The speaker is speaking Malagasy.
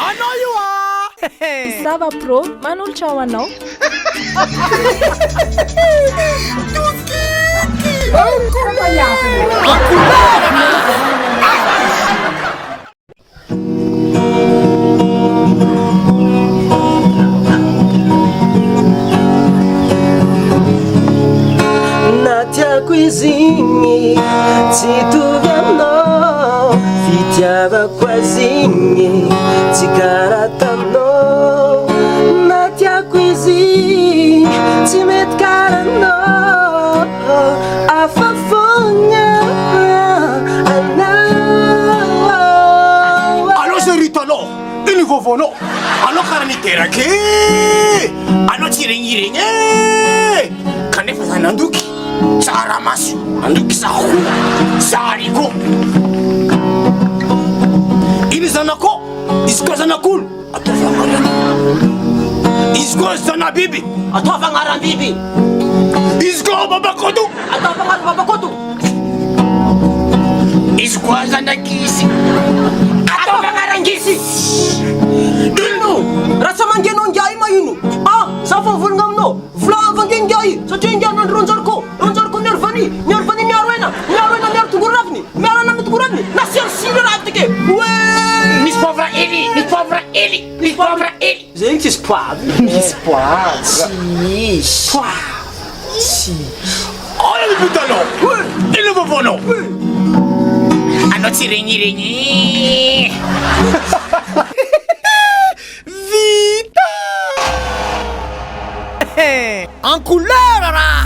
Anao io Sava pro, manolotra ao anao. Natiako izy igny tsy hitovy aminao, fitiavako azy igny tsy karaha taminao. Natiako izy tsy mety karaha anao, hafa fogna anao. Allô Zerito allô, iny vovoanao. Anao karaha niteraka anao tsy regniregny kanefa za nandoky tsara maso nandoky zaho zariko iny zanako izy koa zanak'olo ataova agnarana izy koa zanabiby ataova agnaram-biby izy koa babakoto ataova agnaran babakoto izy koa zanakisy ataova agnarangisy ino raha tsy mangenao ngiahy ma ino za fa volagna aminao volavange ngiahy satria ngiahy nandro ronjariko miarvany miaro ena miaro tongoraviny miaro ana amy tongoraviny nasiansily raha tike oe misy poivre hely zegny tsisy poivre misy poivre tsy ola mibutalao ino vovoanao anao tsy regniregny vita en couleur là.